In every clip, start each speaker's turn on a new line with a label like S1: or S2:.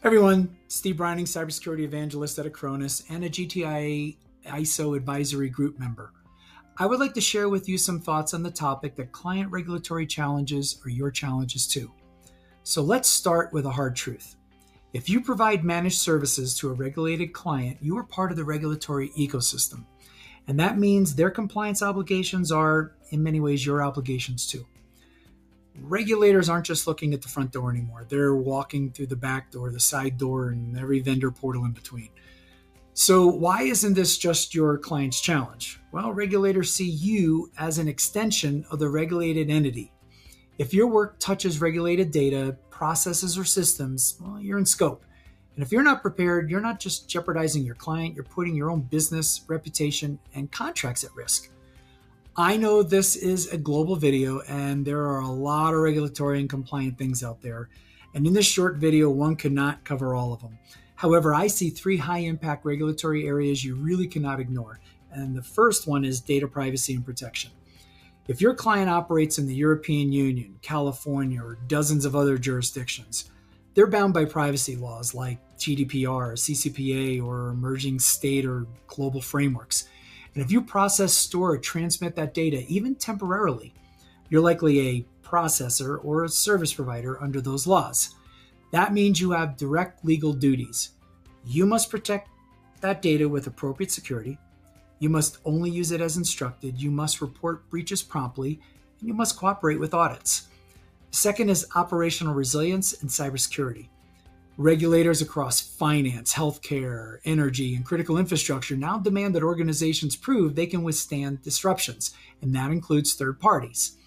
S1: Everyone, Steve Brining, cybersecurity evangelist at Acronis and a GTIA ISO advisory group member. I would like to share with you some thoughts on the topic that client regulatory challenges are your challenges too. So let's start with a hard truth. If you provide managed services to a regulated client, you are part of the regulatory ecosystem. And that means their compliance obligations are, in many ways, your obligations too. Regulators aren't just looking at the front door anymore. They're walking through the back door, the side door, and every vendor portal in between. So why isn't this just your client's challenge? Well, regulators see you as an extension of the regulated entity. If your work touches regulated data, processes, or systems, well, you're in scope. And if you're not prepared, you're not just jeopardizing your client, you're putting your own business, reputation, and contracts at risk. I know this is a global video and there are a lot of regulatory and compliant things out there. And in this short video, one could not cover all of them. However, I see 3 high-impact regulatory areas you really cannot ignore. And the first one is data privacy and protection. If your client operates in the European Union, California, or dozens of other jurisdictions, they're bound by privacy laws like GDPR, CCPA, or emerging state or global frameworks. And if you process, store, or transmit that data, even temporarily, you're likely a processor or a service provider under those laws. That means you have direct legal duties. You must protect that data with appropriate security. You must only use it as instructed. You must report breaches promptly, and you must cooperate with audits. Second is operational resilience and cybersecurity. Regulators across finance, healthcare, energy, and critical infrastructure now demand that organizations prove they can withstand disruptions, and that includes third parties.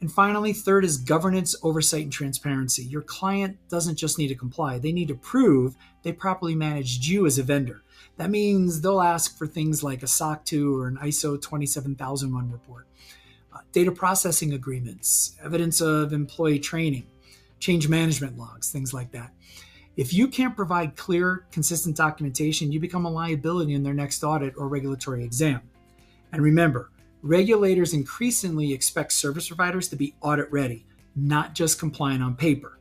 S1: And finally, third is governance, oversight, and transparency. Your client doesn't just need to comply, they need to prove they properly managed you as a vendor. That means they'll ask for things like a SOC 2 or an ISO 27001 report, data processing agreements, evidence of employee training, change management logs, things like that. If you can't provide clear, consistent documentation, you become a liability in their next audit or regulatory exam. And remember, regulators increasingly expect service providers to be audit ready, not just compliant on paper.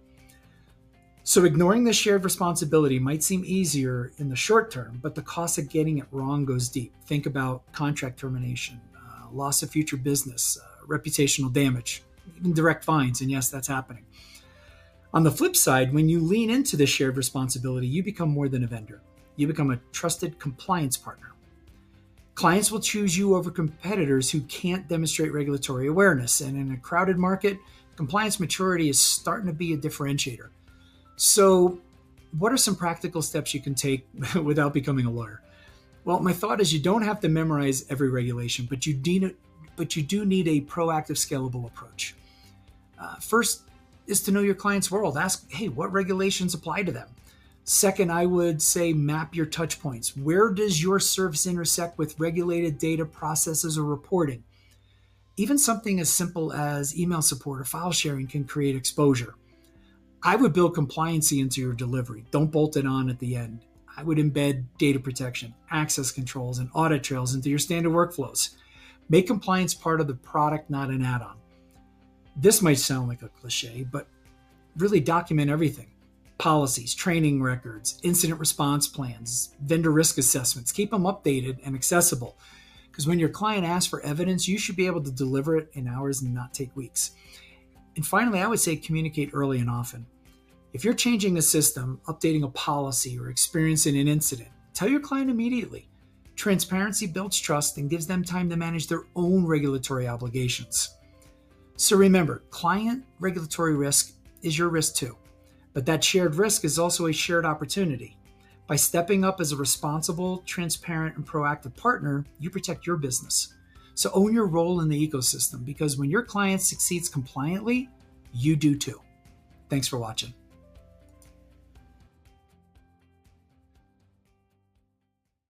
S1: So ignoring this shared responsibility might seem easier in the short term, but the cost of getting it wrong goes deep. Think about contract termination, loss of future business, reputational damage, even direct fines, and yes, that's happening. On the flip side, when you lean into this shared responsibility, you become more than a vendor. You become a trusted compliance partner. Clients will choose you over competitors who can't demonstrate regulatory awareness. And in a crowded market, compliance maturity is starting to be a differentiator. So what are some practical steps you can take without becoming a lawyer? Well, my thought is you don't have to memorize every regulation, but you do need a proactive, scalable approach. First is to know your client's world. Ask, hey, what regulations apply to them? Second, I would say map your touch points. Where does your service intersect with regulated data processes or reporting? Even something as simple as email support or file sharing can create exposure. I would build compliancy into your delivery. Don't bolt it on at the end. I would embed data protection, access controls, and audit trails into your standard workflows. Make compliance part of the product, not an add-on. This might sound like a cliche, but really document everything. Policies, training records, incident response plans, vendor risk assessments. Keep them updated and accessible. Because when your client asks for evidence, you should be able to deliver it in hours and not take weeks. And finally, I would say communicate early and often. If you're changing a system, updating a policy, or experiencing an incident, tell your client immediately. Transparency builds trust and gives them time to manage their own regulatory obligations. So remember, client regulatory risk is your risk too, but that shared risk is also a shared opportunity. By stepping up as a responsible, transparent, and proactive partner, you protect your business. So own your role in the ecosystem, because when your client succeeds compliantly, you do too. Thanks for watching.